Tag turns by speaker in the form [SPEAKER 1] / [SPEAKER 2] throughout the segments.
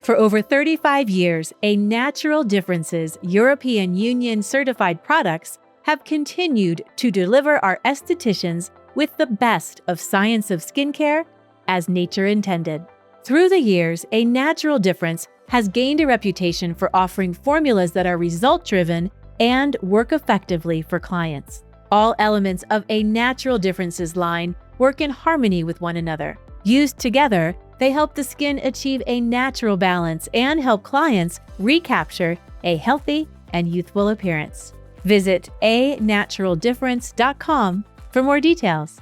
[SPEAKER 1] For over 35 years, A Natural Difference's European Union certified products have continued to deliver our estheticians with the best of science of skincare as nature intended. Through the years, A Natural Difference has gained a reputation for offering formulas that are result-driven and work effectively for clients. All elements of A Natural Difference's line work in harmony with one another. Used together, they help the skin achieve a natural balance and help clients recapture a healthy and youthful appearance. Visit anaturaldifference.com for more details.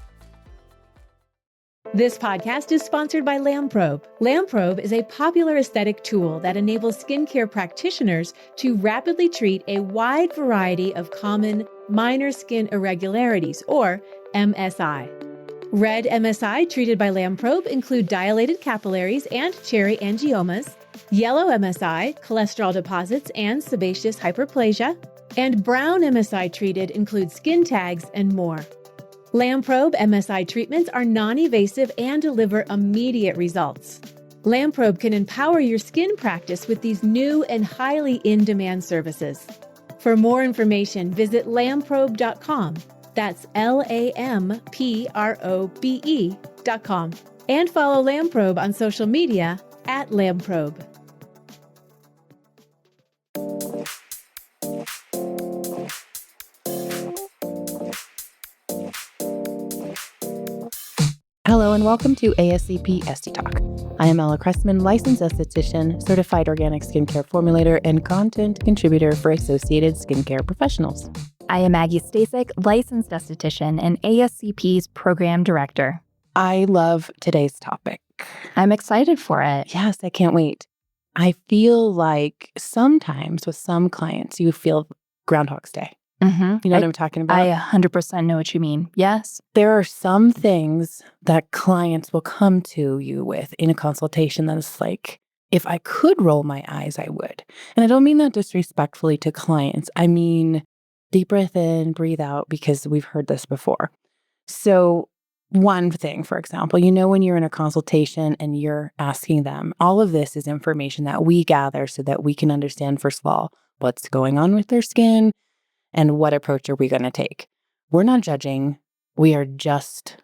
[SPEAKER 1] This podcast is sponsored by Lamprobe. Lamprobe is a popular aesthetic tool that enables skincare practitioners to rapidly treat a wide variety of common minor skin irregularities, or MSI. Red MSI treated by Lamprobe include dilated capillaries and cherry angiomas, yellow MSI, cholesterol deposits and sebaceous hyperplasia, and brown MSI treated include skin tags and more. Lamprobe MSI treatments are non-invasive and deliver immediate results. Lamprobe can empower your skin practice with these new and highly in-demand services. For more information, visit lamprobe.com. That's LAMPROBE.com. And follow Lamprobe on social media at Lamprobe.
[SPEAKER 2] Hello and welcome to ASCP Esty Talk. I am Ella Cressman, licensed esthetician, certified organic skincare formulator, and content contributor for Associated Skincare Professionals.
[SPEAKER 3] I am Maggie Staszcuk, licensed esthetician and ASCP's program director.
[SPEAKER 2] I love today's topic.
[SPEAKER 3] I'm excited for it.
[SPEAKER 2] Yes, I can't wait. I feel like sometimes with some clients, you feel Groundhog's Day.
[SPEAKER 3] Mm-hmm.
[SPEAKER 2] You know what I'm talking about?
[SPEAKER 3] I 100% know what you mean. Yes.
[SPEAKER 2] There are some things that clients will come to you with in a consultation that's like, if I could roll my eyes, I would. And I don't mean that disrespectfully to clients. I mean, deep breath in, breathe out, because we've heard this before. So one thing, for example, when you're in a consultation and you're asking them, all of this is information that we gather so that we can understand, first of all, what's going on with their skin and what approach are we going to take. We're not judging. We are just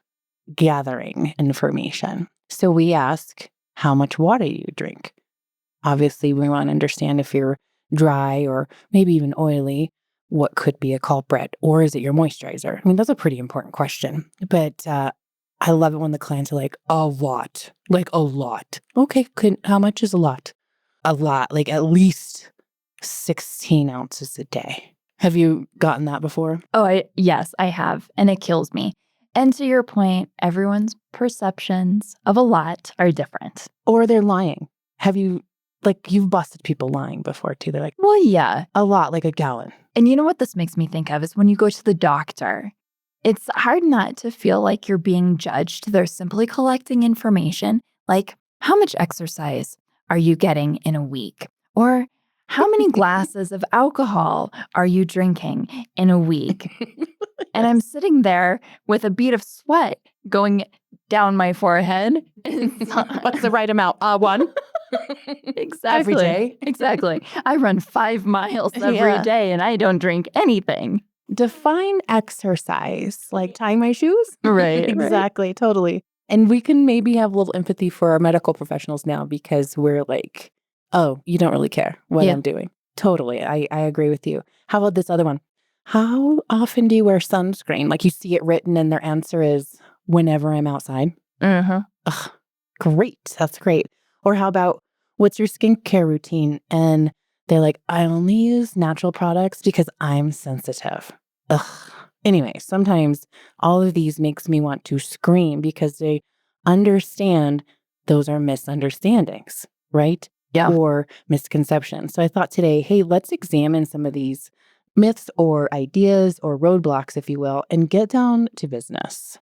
[SPEAKER 2] gathering information. So we ask, how much water do you drink? Obviously, we want to understand if you're dry or maybe even oily, what could be a culprit, or is it your moisturizer? I mean, that's a pretty important question, but I love it when the clients are like, a lot. Okay, how much is a lot? A lot, like at least 16 ounces a day. Have you gotten that before?
[SPEAKER 3] Yes, I have, and it kills me. And to your point, everyone's perceptions of a lot are different.
[SPEAKER 2] Or they're lying. You've busted people lying before too. They're like,
[SPEAKER 3] well, yeah,
[SPEAKER 2] a lot, like a gallon.
[SPEAKER 3] And you know what this makes me think of is when you go to the doctor, it's hard not to feel like you're being judged. They're simply collecting information like, how much exercise are you getting in a week? Or how many glasses of alcohol are you drinking in a week? And I'm sitting there with a bead of sweat going down my forehead.
[SPEAKER 2] What's the right amount? One.
[SPEAKER 3] Exactly.
[SPEAKER 2] Every day.
[SPEAKER 3] Exactly. I run 5 miles every day and I don't drink anything.
[SPEAKER 2] Define exercise, like tying my shoes?
[SPEAKER 3] Right.
[SPEAKER 2] Exactly. Right. Totally. And we can maybe have a little empathy for our medical professionals now because we're like, oh, you don't really care what I'm doing. Totally. I agree with you. How about this other one? How often do you wear sunscreen? Like you see it written and their answer is whenever I'm outside.
[SPEAKER 3] Uh-huh.
[SPEAKER 2] Ugh, great. That's great. Or how about what's your skincare routine? And they're like, I only use natural products because I'm sensitive. Ugh. Anyway, sometimes all of these makes me want to scream because they understand those are misunderstandings, right?
[SPEAKER 3] Yeah.
[SPEAKER 2] Or misconceptions. So I thought today, hey, let's examine some of these myths or ideas or roadblocks, if you will, and get down to business.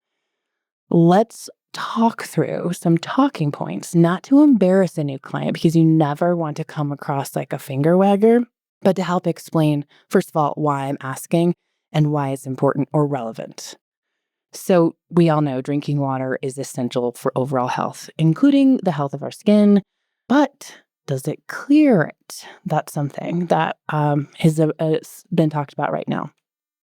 [SPEAKER 2] Let's talk through some talking points, not to embarrass a new client because you never want to come across like a finger wagger, but to help explain, first of all, why I'm asking and why it's important or relevant. So we all know drinking water is essential for overall health, including the health of our skin, but Does it clear it? That's something that has been talked about right now.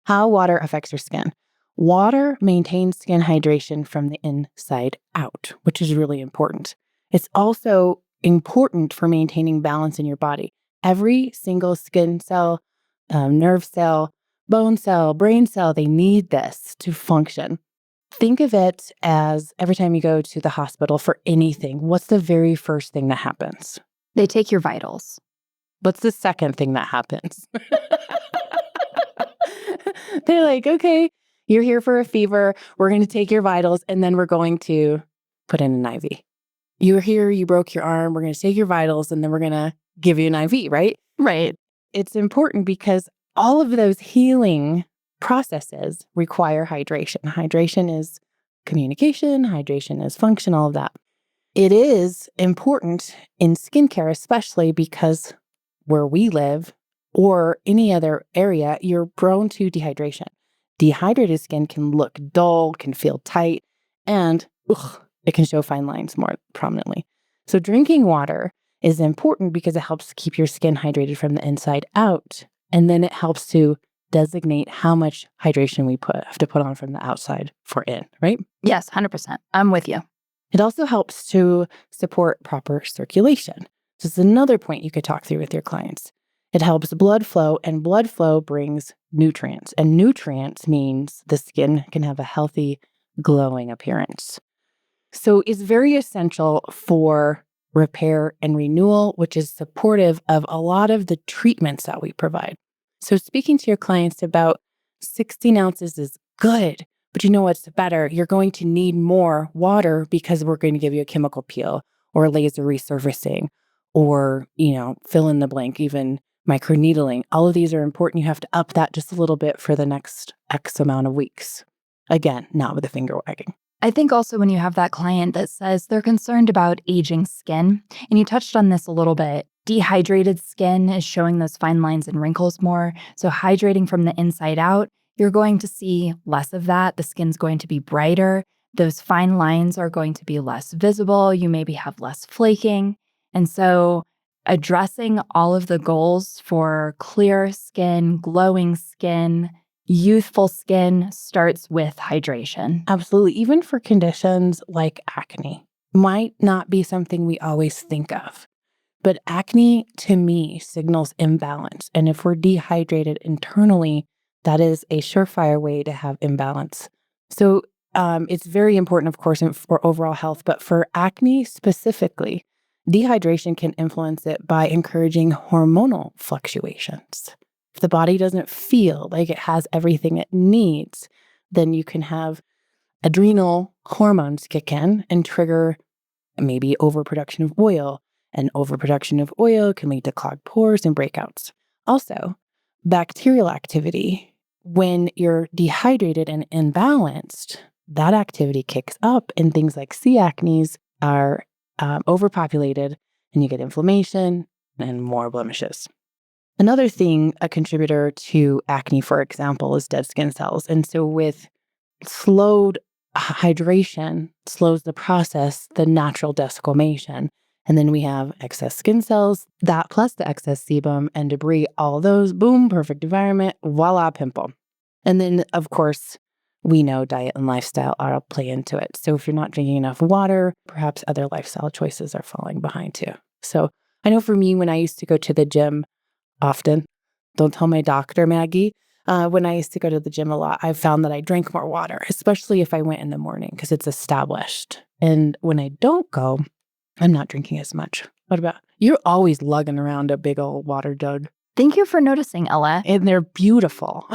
[SPEAKER 2] How water affects your skin. Water maintains skin hydration from the inside out, which is really important. It's also important for maintaining balance in your body. Every single skin cell, nerve cell, bone cell, brain cell, they need this to function. Think of it as every time you go to the hospital for anything, what's the very first thing that happens?
[SPEAKER 3] They take your vitals.
[SPEAKER 2] What's the second thing that happens? They're like, okay, you're here for a fever. We're going to take your vitals, and then we're going to put in an IV. You're here, you broke your arm. We're going to take your vitals, and then we're going to give you an IV, right?
[SPEAKER 3] Right.
[SPEAKER 2] It's important because all of those healing processes require hydration. Hydration is communication, hydration is function, all of that. It is important in skincare, especially because where we live or any other area, you're prone to dehydration. Dehydrated skin can look dull, can feel tight, and it can show fine lines more prominently. So drinking water is important because it helps keep your skin hydrated from the inside out. And then it helps to designate how much hydration we have to put on from the outside for in, right?
[SPEAKER 3] Yes, 100%. I'm with you.
[SPEAKER 2] It also helps to support proper circulation. This is another point you could talk through with your clients. It helps blood flow, and blood flow brings nutrients. And nutrients means the skin can have a healthy, glowing appearance. So it's very essential for repair and renewal, which is supportive of a lot of the treatments that we provide. So speaking to your clients about 16 ounces is good, but you know what's better? You're going to need more water because we're going to give you a chemical peel or laser resurfacing or, fill in the blank, even microneedling. All of these are important. You have to up that just a little bit for the next X amount of weeks. Again, not with a finger wagging.
[SPEAKER 3] I think also when you have that client that says they're concerned about aging skin, and you touched on this a little bit, dehydrated skin is showing those fine lines and wrinkles more. So hydrating from the inside out, you're going to see less of that. The skin's going to be brighter. Those fine lines are going to be less visible. You maybe have less flaking. And so addressing all of the goals for clear skin, glowing skin, youthful skin starts with hydration.
[SPEAKER 2] Absolutely. Even for conditions like acne, might not be something we always think of. But acne, to me, signals imbalance. And if we're dehydrated internally, that is a surefire way to have imbalance. So it's very important, of course, for overall health. But for acne specifically, dehydration can influence it by encouraging hormonal fluctuations. If the body doesn't feel like it has everything it needs, then you can have adrenal hormones kick in and trigger maybe overproduction of oil. And overproduction of oil can lead to clogged pores and breakouts. Also, bacterial activity. When you're dehydrated and imbalanced, that activity kicks up and things like C. acnes are overpopulated and you get inflammation and more blemishes. Another thing, a contributor to acne, for example, is dead skin cells. And so with slowed hydration slows the process, the natural desquamation. And then we have excess skin cells, that plus the excess sebum and debris, all those, boom, perfect environment, voila, pimple. And then, of course, we know diet and lifestyle all play into it. So if you're not drinking enough water, perhaps other lifestyle choices are falling behind too. So I know for me, when I used to go to the gym often, don't tell my doctor, Maggie, when I used to go to the gym a lot, I found that I drank more water, especially if I went in the morning because it's established. And when I don't go, I'm not drinking as much. What about, you're always lugging around a big old water jug.
[SPEAKER 3] Thank you for noticing, Ella.
[SPEAKER 2] And they're beautiful.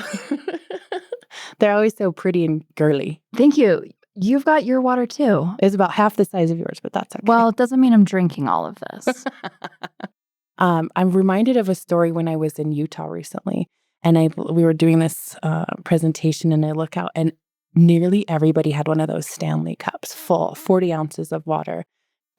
[SPEAKER 2] They're always so pretty and girly.
[SPEAKER 3] Thank you. You've got your water too.
[SPEAKER 2] It's about half the size of yours, but that's okay.
[SPEAKER 3] Well, it doesn't mean I'm drinking all of this.
[SPEAKER 2] I'm reminded of a story when I was in Utah recently, and we were doing this presentation, and I look out, and nearly everybody had one of those Stanley cups full, 40 ounces of water.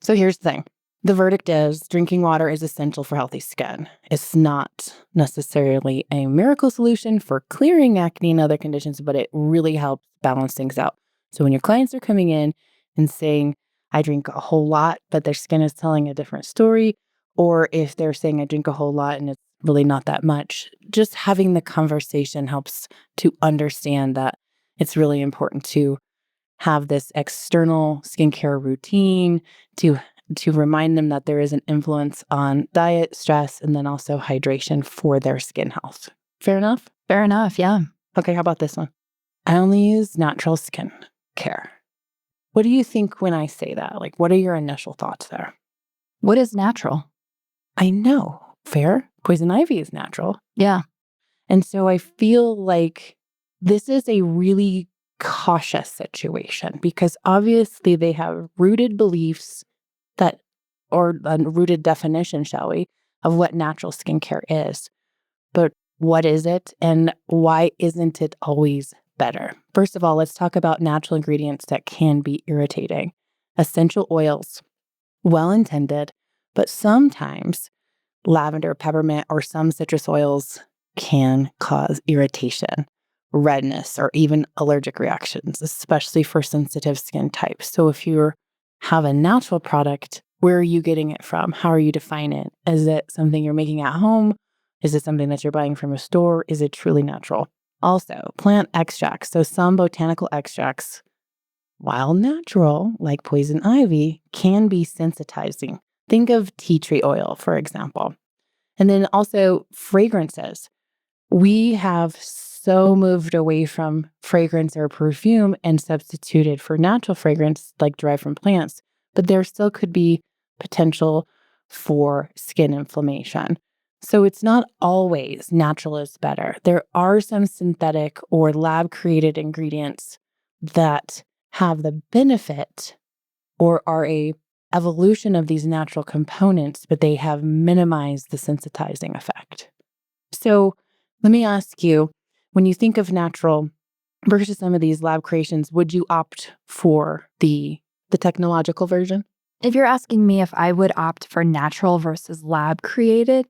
[SPEAKER 2] So here's the thing. The verdict is drinking water is essential for healthy skin. It's not necessarily a miracle solution for clearing acne and other conditions, but it really helps balance things out. So when your clients are coming in and saying, I drink a whole lot, but their skin is telling a different story, or if they're saying I drink a whole lot and it's really not that much, just having the conversation helps to understand that it's really important to have this external skincare routine to remind them that there is an influence on diet, stress, and then also hydration for their skin health. Fair enough?
[SPEAKER 3] Fair enough. Yeah.
[SPEAKER 2] Okay, how about this one? I only use natural skin care. What do you think when I say that? Like, what are your initial thoughts there?
[SPEAKER 3] What is natural?
[SPEAKER 2] I know. Fair. Poison ivy is natural.
[SPEAKER 3] Yeah.
[SPEAKER 2] And so I feel like this is a really cautious situation because obviously they have rooted beliefs that, or a rooted definition, shall we, of what natural skincare is. But what is it and why isn't it always better? First of all, let's talk about natural ingredients that can be irritating. Essential oils, well-intended, but sometimes lavender, peppermint, or some citrus oils can cause irritation, redness, or even allergic reactions, especially for sensitive skin types. So if you have a natural product, where are you getting it from? How are you defining it? Is it something you're making at home? Is it something that you're buying from a store? Is it truly natural? Also, plant extracts. So some botanical extracts, while natural, like poison ivy, can be sensitizing. Think of tea tree oil, for example. And then also fragrances. We have so moved away from fragrance or perfume and substituted for natural fragrance like derived from plants, but there still could be potential for skin inflammation. So it's not always natural is better. There are some synthetic or lab-created ingredients that have the benefit or are a evolution of these natural components, but they have minimized the sensitizing effect. So let me ask you, when you think of natural versus some of these lab creations, would you opt for the technological version?
[SPEAKER 3] If you're asking me if I would opt for natural versus lab created,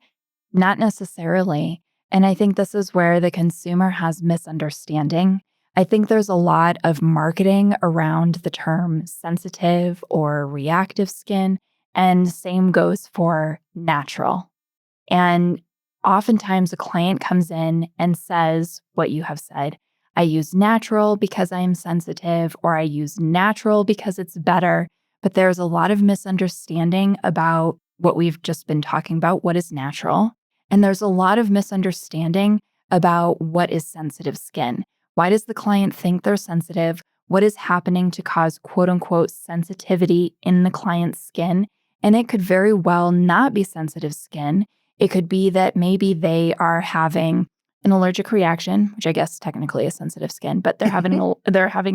[SPEAKER 3] not necessarily. And I think this is where the consumer has misunderstanding. I think there's a lot of marketing around the term sensitive or reactive skin, and same goes for natural. And oftentimes a client comes in and says what you have said. I use natural because I am sensitive, or I use natural because it's better. But there's a lot of misunderstanding about what we've just been talking about, what is natural. And there's a lot of misunderstanding about what is sensitive skin. Why does the client think they're sensitive? What is happening to cause quote unquote sensitivity in the client's skin? And it could very well not be sensitive skin. It could be that maybe they are having an allergic reaction, which I guess technically is sensitive skin, but they're having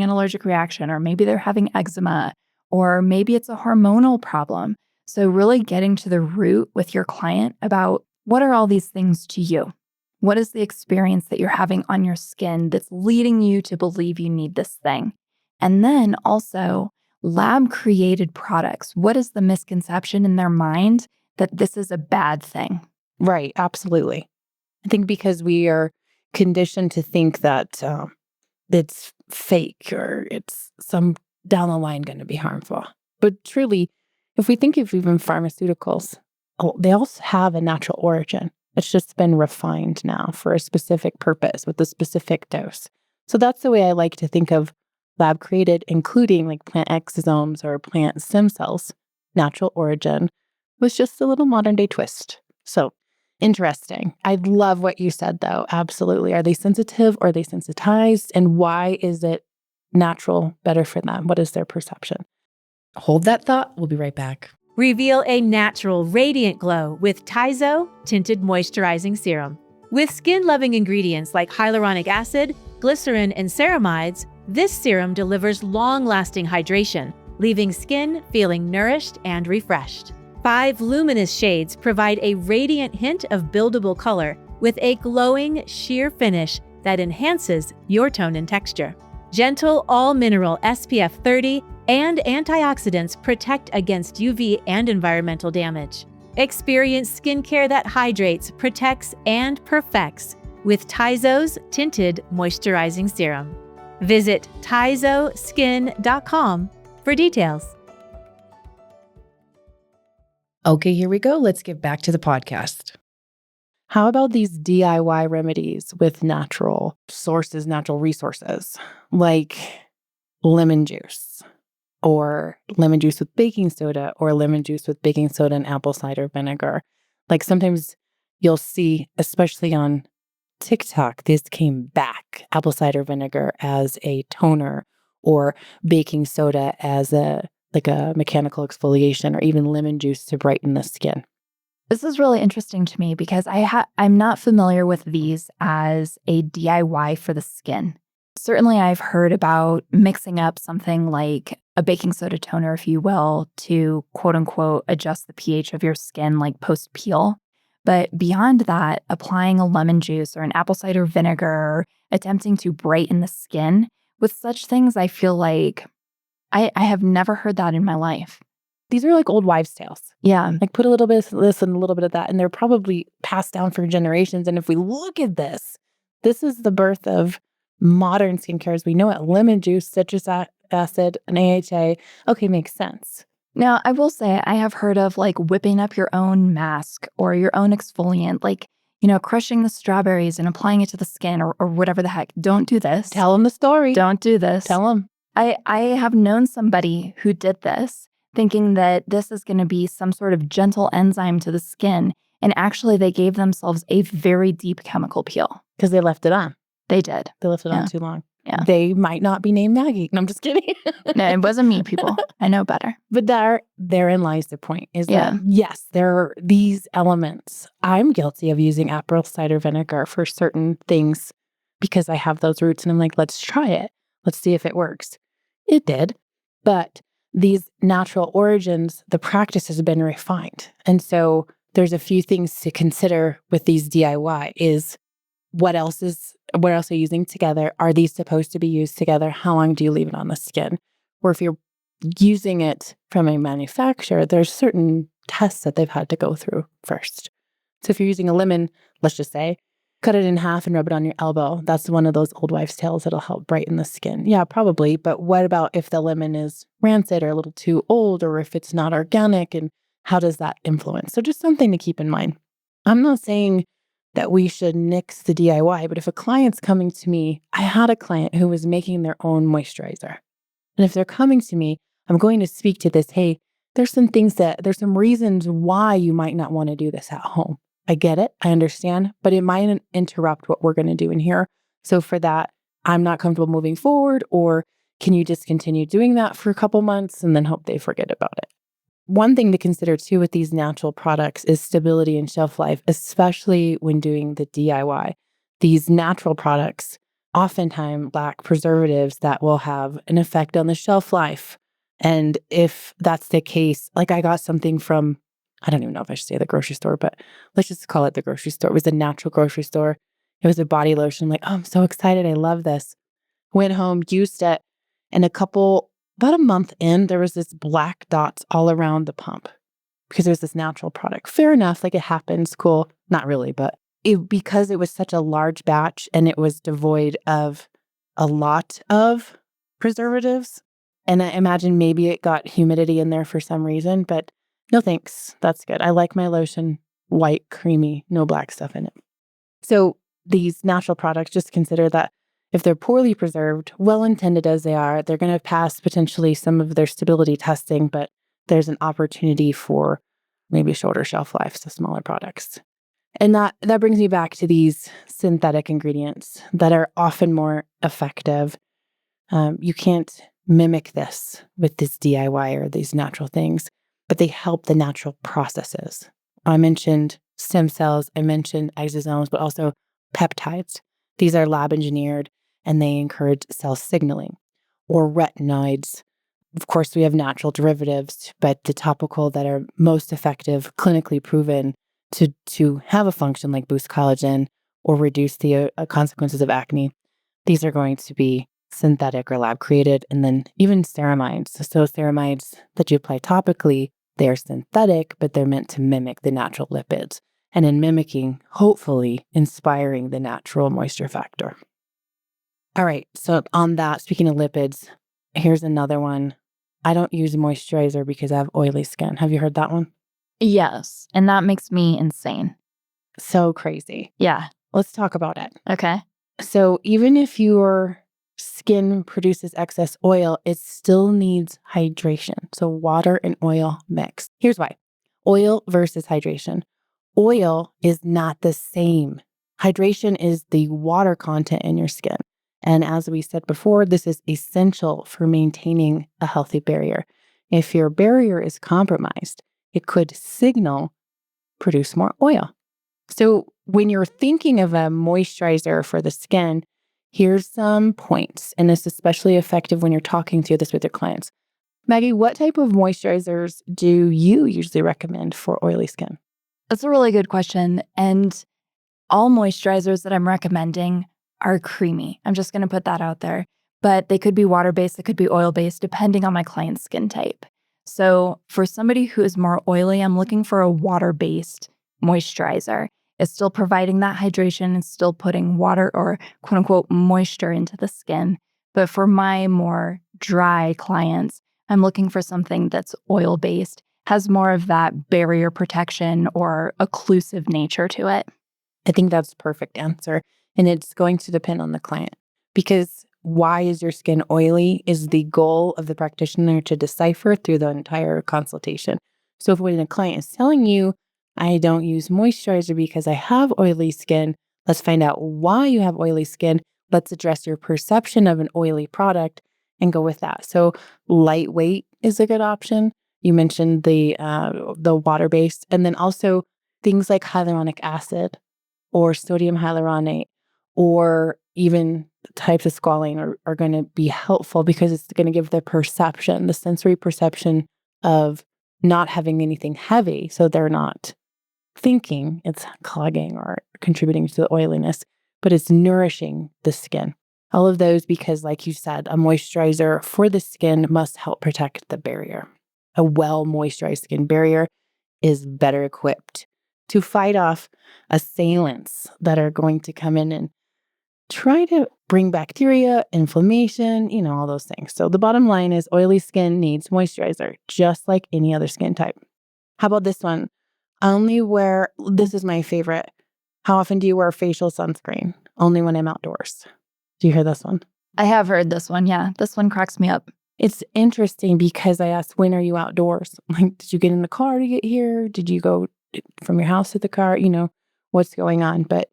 [SPEAKER 3] an allergic reaction, or maybe they're having eczema, or maybe it's a hormonal problem. So really getting to the root with your client about what are all these things to you? What is the experience that you're having on your skin that's leading you to believe you need this thing? And then also lab-created products. What is the misconception in their mind that this is a bad thing?
[SPEAKER 2] Right, absolutely. I think because we are conditioned to think that it's fake or it's some down the line going to be harmful. But truly, if we think of even pharmaceuticals, they also have a natural origin. It's just been refined now for a specific purpose with a specific dose. So that's the way I like to think of lab created, including like plant exosomes or plant stem cells, natural origin, with just a little modern day twist. So interesting. I love what you said though. Absolutely. Are they sensitive or are they sensitized? And why is it natural better for them? What is their perception?
[SPEAKER 1] Hold that thought. We'll be right back. Reveal a natural, radiant glow with Tizo Tinted Moisturizing Serum. With skin-loving ingredients like hyaluronic acid, glycerin, and ceramides, this serum delivers long-lasting hydration, leaving skin feeling nourished and refreshed. 5 luminous shades provide a radiant hint of buildable color with a glowing, sheer finish that enhances your tone and texture. Gentle all-mineral SPF 30 and antioxidants protect against UV and environmental damage. Experience skincare that hydrates, protects, and perfects with Tizo's Tinted Moisturizing Serum. Visit tizoskin.com for details. Okay, here we go. Let's get back to the podcast.
[SPEAKER 2] How about these DIY remedies with natural sources, natural resources, like lemon juice or lemon juice with baking soda or lemon juice with baking soda and apple cider vinegar? Like sometimes you'll see, especially on TikTok, this came back, apple cider vinegar as a toner or baking soda as a mechanical exfoliation, or even lemon juice to brighten the skin.
[SPEAKER 3] This is really interesting to me because I'm not familiar with these as a DIY for the skin. Certainly, I've heard about mixing up something like a baking soda toner, if you will, to quote unquote adjust the pH of your skin, like post peel. But beyond that, applying a lemon juice or an apple cider vinegar, or attempting to brighten the skin with such things, I feel like I have never heard that in my life.
[SPEAKER 2] These are like old wives' tales.
[SPEAKER 3] Yeah.
[SPEAKER 2] Like put a little bit of this and a little bit of that, and they're probably passed down for generations. And if we look at this, this is the birth of modern skincare as we know it. Lemon juice, citrus acid, and AHA. Okay, makes sense.
[SPEAKER 3] Now, I will say I have heard of like whipping up your own mask or your own exfoliant, like, crushing the strawberries and applying it to the skin or whatever the heck. Don't do this.
[SPEAKER 2] Tell them the story.
[SPEAKER 3] Don't do this.
[SPEAKER 2] Tell them.
[SPEAKER 3] I have known somebody who did this, thinking that this is going to be some sort of gentle enzyme to the skin. And actually, they gave themselves a very deep chemical peel.
[SPEAKER 2] Because they left it on.
[SPEAKER 3] They did.
[SPEAKER 2] They left it on too long.
[SPEAKER 3] Yeah.
[SPEAKER 2] They might not be named Maggie. No, I'm just kidding.
[SPEAKER 3] No, it wasn't me, people. I know better.
[SPEAKER 2] But therein lies the point is that, yes, there are these elements. I'm guilty of using apple cider vinegar for certain things because I have those roots and I'm like, let's try it. Let's see if it works. It did. But these natural origins, the practice has been refined. And so there's a few things to consider with these DIY is what else are you using together? Are these supposed to be used together? How long do you leave it on the skin? Or if you're using it from a manufacturer, there's certain tests that they've had to go through first. So if you're using a lemon, let's just say, cut it in half and rub it on your elbow. That's one of those old wives' tales that'll help brighten the skin. Yeah, probably. But what about if the lemon is rancid or a little too old, or if it's not organic, and how does that influence? So just something to keep in mind. I'm not saying that we should nix the DIY, but if a client's coming to me, I had a client who was making their own moisturizer. And if they're coming to me, I'm going to speak to this, hey, there's some reasons why you might not want to do this at home. I get it. I understand, but it might interrupt what we're going to do in here. So for that, I'm not comfortable moving forward, or can you just continue doing that for a couple months and then hope they forget about it? One thing to consider too with these natural products is stability and shelf life, especially when doing the DIY. These natural products oftentimes lack preservatives that will have an effect on the shelf life. And if that's the case, like I got something from, I don't even know if I should say the grocery store, but let's just call it the grocery store. It was a natural grocery store. It was a body lotion. I'm like, oh, I'm so excited. I love this. Went home, used it, and about a month in, there was this black dots all around the pump because it was this natural product. Fair enough, like it happens, cool. Not really, but because it was such a large batch and it was devoid of a lot of preservatives. And I imagine maybe it got humidity in there for some reason, but no thanks. That's good. I like my lotion white, creamy, no black stuff in it. So these natural products, just consider that if they're poorly preserved, well-intended as they are, they're going to pass potentially some of their stability testing, but there's an opportunity for maybe shorter shelf life, so smaller products. And that brings me back to these synthetic ingredients that are often more effective. You can't mimic this with this DIY or these natural things, but they help the natural processes. I mentioned stem cells, I mentioned exosomes, but also peptides. These are lab engineered and they encourage cell signaling. Or retinoids. Of course, we have natural derivatives, but the topical that are most effective, clinically proven to have a function like boost collagen or reduce the consequences of acne, these are going to be synthetic or lab created. And then even ceramides. So ceramides that you apply topically, they are synthetic, but they're meant to mimic the natural lipids. And in mimicking, hopefully inspiring the natural moisture factor. All right, so on that, speaking of lipids, here's another one. I don't use moisturizer because I have oily skin. Have you heard that one?
[SPEAKER 3] Yes. And that makes me insane.
[SPEAKER 2] So crazy.
[SPEAKER 3] Yeah.
[SPEAKER 2] Let's talk about it.
[SPEAKER 3] Okay.
[SPEAKER 2] So even if your skin produces excess oil, it still needs hydration. So water and oil mix. Here's why. Oil versus hydration. Oil is not the same. Hydration is the water content in your skin. And as we said before, this is essential for maintaining a healthy barrier. If your barrier is compromised, it could signal produce more oil. So when you're thinking of a moisturizer for the skin, here's some points, and it's especially effective when you're talking through this with your clients. Maggie, what type of moisturizers do you usually recommend for oily skin?
[SPEAKER 3] That's a really good question. And all moisturizers that I'm recommending are creamy. I'm just going to put that out there. But they could be water-based, they could be oil-based, depending on my client's skin type. So for somebody who is more oily, I'm looking for a water-based moisturizer. It's still providing that hydration and still putting water or quote unquote moisture into the skin. But for my more dry clients, I'm looking for something that's oil-based, has more of that barrier protection or occlusive nature to it.
[SPEAKER 2] I think that's the perfect answer. And it's going to depend on the client, because why is your skin oily is the goal of the practitioner to decipher through the entire consultation. So if when a client is telling you, I don't use moisturizer because I have oily skin, let's find out why you have oily skin. Let's address your perception of an oily product and go with that. So lightweight is a good option. You mentioned the water-based, and then also things like hyaluronic acid or sodium hyaluronate, or even types of squalane are going to be helpful, because it's going to give the perception, the sensory perception of not having anything heavy. So they're not thinking it's clogging or contributing to the oiliness, but it's nourishing the skin. All of those because, like you said, a moisturizer for the skin must help protect the barrier. A well-moisturized skin barrier is better equipped to fight off assailants that are going to come in and try to bring bacteria, inflammation, all those things. So the bottom line is oily skin needs moisturizer, just like any other skin type. How about this one? This is my favorite. How often do you wear facial sunscreen? Only when I'm outdoors. Do you hear this one?
[SPEAKER 3] I have heard this one. Yeah. This one cracks me up.
[SPEAKER 2] It's interesting because I asked, when are you outdoors? Like, did you get in the car to get here? Did you go from your house to the car? What's going on? But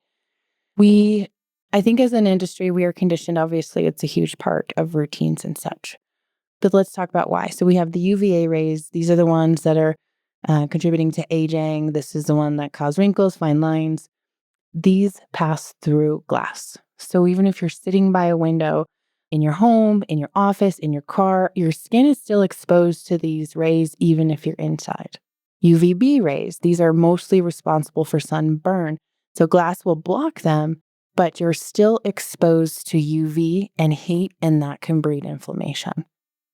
[SPEAKER 2] I think as an industry, we are conditioned, obviously, it's a huge part of routines and such. But let's talk about why. So we have the UVA rays. These are the ones that are contributing to aging. This is the one that cause wrinkles, fine lines. These pass through glass. So even if you're sitting by a window in your home, in your office, in your car, your skin is still exposed to these rays, even if you're inside. UVB rays, these are mostly responsible for sunburn. So glass will block them, but you're still exposed to UV and heat, and that can breed inflammation.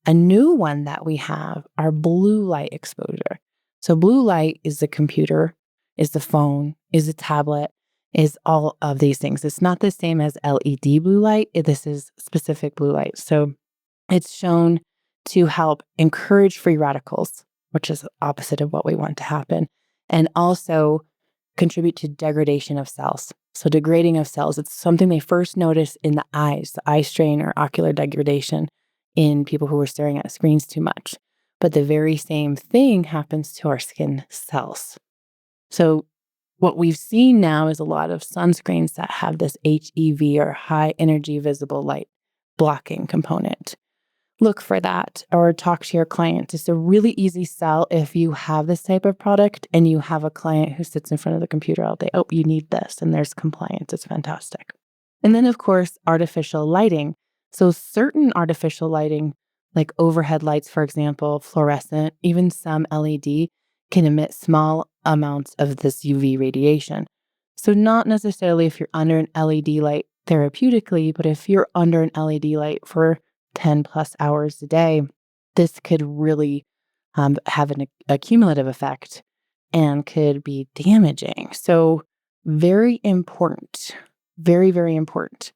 [SPEAKER 2] A new one that we have are blue light exposure. So blue light is the computer, is the phone, is the tablet, is all of these things. It's not the same as LED blue light. This is specific blue light. So it's shown to help encourage free radicals, which is the opposite of what we want to happen, and also contribute to degradation of cells. So degrading of cells, it's something they first notice in the eyes, the eye strain or ocular degradation in people who are staring at screens too much. But the very same thing happens to our skin cells. So what we've seen now is a lot of sunscreens that have this HEV or high energy visible light blocking component. Look for that or talk to your client. It's a really easy sell if you have this type of product and you have a client who sits in front of the computer all day. Oh, you need this, and there's compliance. It's fantastic. And then, of course, artificial lighting. So certain artificial lighting, like overhead lights, for example, fluorescent, even some LED, can emit small amounts of this UV radiation. So not necessarily if you're under an LED light therapeutically, but if you're under an LED light for 10 plus hours a day, this could really have a cumulative effect and could be damaging. So very important, very, very important.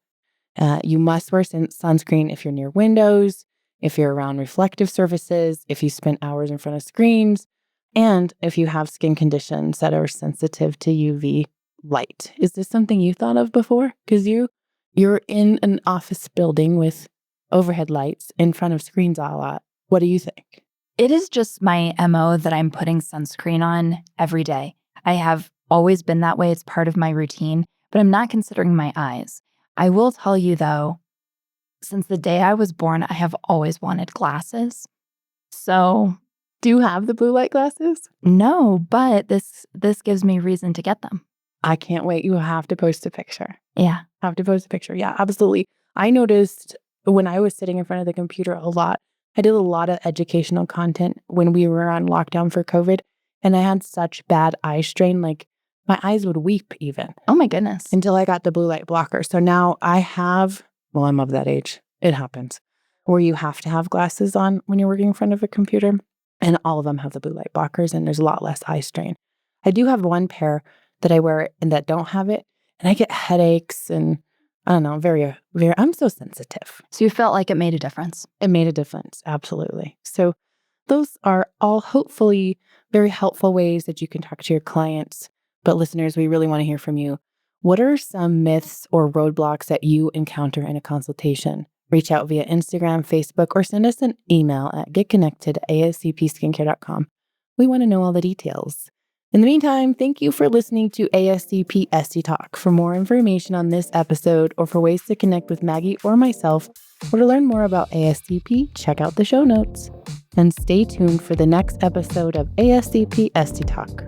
[SPEAKER 2] You must wear sunscreen if you're near windows, if you're around reflective surfaces, if you spend hours in front of screens. And if you have skin conditions that are sensitive to UV light. Is this something you thought of before? Because you're in an office building with overhead lights in front of screens a lot. What do you think?
[SPEAKER 3] It is just my MO that I'm putting sunscreen on every day. I have always been that way. It's part of my routine, but I'm not considering my eyes. I will tell you though, since the day I was born, I have always wanted glasses. So
[SPEAKER 2] Do you have the blue light glasses?
[SPEAKER 3] no, but this gives me reason to get them.
[SPEAKER 2] I can't wait. You have to post a picture.
[SPEAKER 3] Yeah.
[SPEAKER 2] Have to post a picture. Yeah, absolutely. I noticed when I was sitting in front of the computer a lot, I did a lot of educational content when we were on lockdown for COVID, and I had such bad eye strain. Like my eyes would weep even
[SPEAKER 3] Oh my goodness.
[SPEAKER 2] until I got the blue light blocker. So now I have, well, I'm of that age. It happens where you have to have glasses on when you're working in front of a computer, and all of them have the blue light blockers, and there's a lot less eye strain. I do have one pair that I wear and that don't have it, and I get headaches and I don't know, very, I'm so sensitive.
[SPEAKER 3] So you felt like it made a difference.
[SPEAKER 2] It made a difference, absolutely. So those are all hopefully very helpful ways that you can talk to your clients. But listeners, we really want to hear from you. What are some myths or roadblocks that you encounter in a consultation? Reach out via Instagram, Facebook, or send us an email at getconnected@ascpskincare.com. We want to know all the details. In the meantime, thank you for listening to ASCP Esty Talk. For more information on this episode or for ways to connect with Maggie or myself, or to learn more about ASCP, check out the show notes. And stay tuned for the next episode of ASCP Esty Talk.